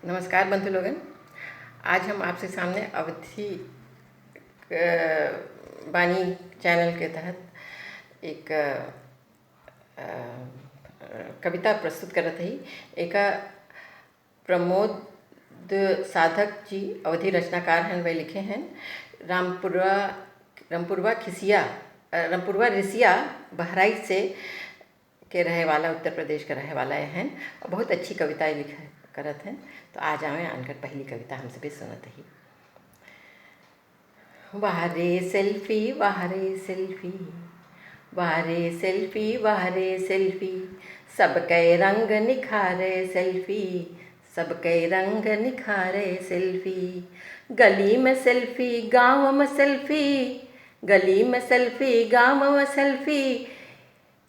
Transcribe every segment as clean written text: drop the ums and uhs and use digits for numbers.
नमस्कार बंधु लोगन। आज हम आपसे सामने अवधि बानी चैनल के तहत एक कविता प्रस्तुत करत हई। एका प्रमोद साधक जी अवधि रचनाकार हैं, वे लिखे हैं। रामपुरवा रिसिया बहराइच से के रहे वाला, उत्तर प्रदेश का रहे वाला हैं और बहुत अच्छी कविताएं लिख करत हैं। तो आज आवे आनकर पहली कविता हम सभी सुनत ही। वाहरे सेल्फी वाहरे सेल्फी, वाहरे सेल्फी वाहरे सेल्फी, सबके रंग निखारे सेल्फी, सबके रंग निखारे सेल्फी। गली में सेल्फी गाँव में सेल्फी, गली में सेल्फी गाँव में सेल्फी,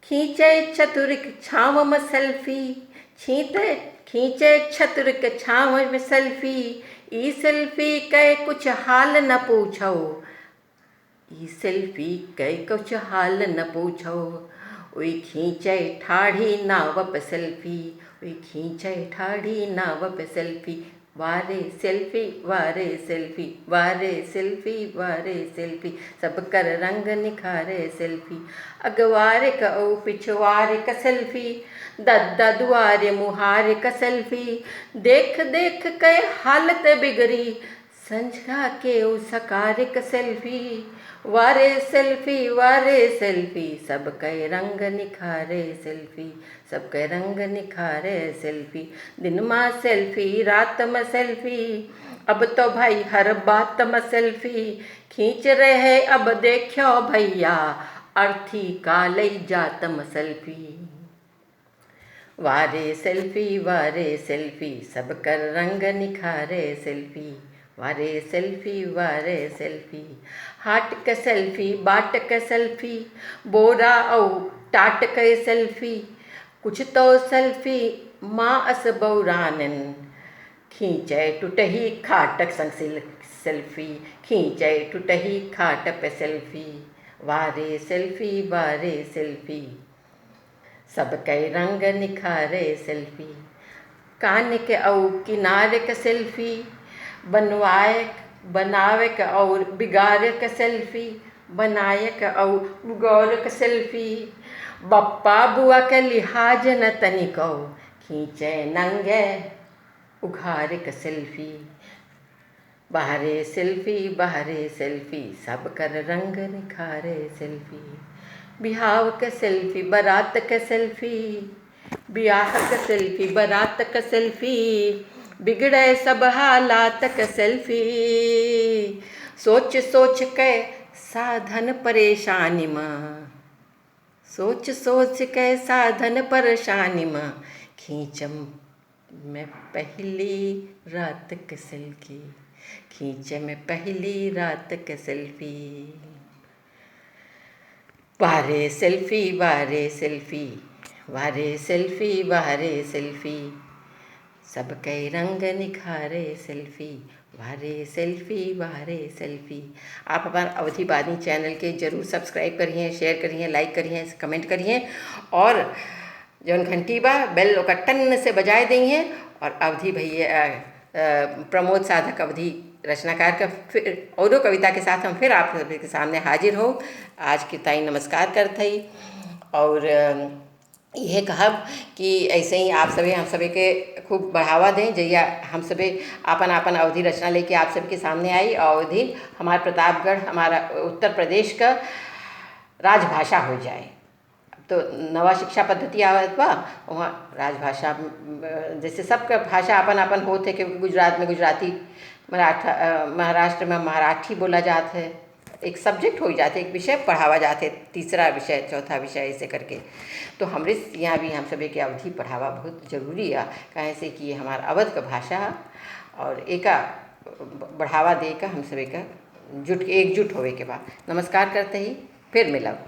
खींचे चतुरिक छाँव में सेल्फी, खींचे छतुरिक छाँव में सेल्फी। ई सेल्फी के कुछ हाल न पूछो, ई सेल्फी के कुछ हाल न पूछो। ओई खींचे ठाढ़ी नाव पे सेल्फी, ओई खींचे ठाढ़ी नाव पे सेल्फी। वारे सेल्फी वारे सेल्फी, वारे सेल्फी वारे सेल्फी, सब कर रंग निखारे सेल्फी। अगवारे का ओ पिछवारे का सेल्फी, दद्दा दुआरे मुहारे का सेल्फी। देख देख के हालत बिगड़ी, संझा के ओ सकारे का सेल्फी। वारे सेल्फी, सबके रंग निखारे सेल्फी, सबके रंग निखारे सेल्फी। दिन में सेल्फी रात में सेल्फी, अब तो भाई हर बात में सेल्फी। खींच रहे अब देखो भैया, अर्थी काले जात में सेल्फी। वारे सेल्फी, सब कर रंग निखारे सेल्फी। वारे सेल्फी, हाट के सेल्फी बाट के सेल्फी, बोरा औ टाट के सेल्फी। कुछ तो सेल्फी माँ अस बौरानन, खींचे टूटही खाटक संग सेल्फी, खींचे टूटही खाट पे सेल्फी। वारे सेल्फी, सबके रंग निखारे सेल्फी। कान के औ किनारे के सेल्फी, बनावे के और बिगाड़े के सेल्फी, बनाए के और बिगाड़े के सेल्फी। बप्पा बुआ के लिहाज न तनिको, खींचे नंगे उघारे के सेल्फी। बाहरे सेल्फी, सब कर रंग निखारे सेल्फी। बिहाव के सेल्फी बारात के सेल्फी, ब्याह के सेल्फी बारात के सेल्फी। बिगड़े सब हालात के सेल्फी, सोच सोच के साधन परेशानी में, सोच सोच के साधन परेशानी में। खींचम मैं पहली रात के सेल्फी, खींचे मैं पहली रात के सेल्फी। वारे सेल्फी, वारे सेल्फी, सबके रंग निखारे सेल्फी। वारे सेल्फी। आप हमारे अवधि बानी चैनल के जरूर सब्सक्राइब करिए, शेयर करिए, लाइक करिए, कमेंट करिए और जौन घंटी बा बेल ओका टन से बजाए देंगे। और अवधि भैया प्रमोद साधक अवधि रचनाकार का फिर औरों कविता के साथ हम फिर आप सभी के सामने हाजिर हो। आज की ताई नमस्कार करत हई और यह कहब कि ऐसे ही आप सभी हम सभी के खूब बढ़ावा दें। जैया हम सभी आपन अवधि रचना लेके आप सभी के सामने आई। अवधि हमारे प्रतापगढ़, हमारा उत्तर प्रदेश का राजभाषा हो जाए। तो नवा शिक्षा पद्धति आवत बा, वहाँ राजभाषा जैसे सबका भाषा अपन होते कि गुजरात में गुजराती, महाराष्ट्र में मराठी बोला जाता है। एक सब्जेक्ट हो जाते, एक विषय पढ़ावा जाते, तीसरा विषय चौथा विषय ऐसे करके। तो हमरे यहाँ भी हम सभी के अवधि पढ़ावा बहुत जरूरी है, कहे से कि ये हमारा अवध का भाषा है और एका बढ़ावा दे का हम सभी का एकजुट होवे के बाद। नमस्कार करते ही फिर मिलब।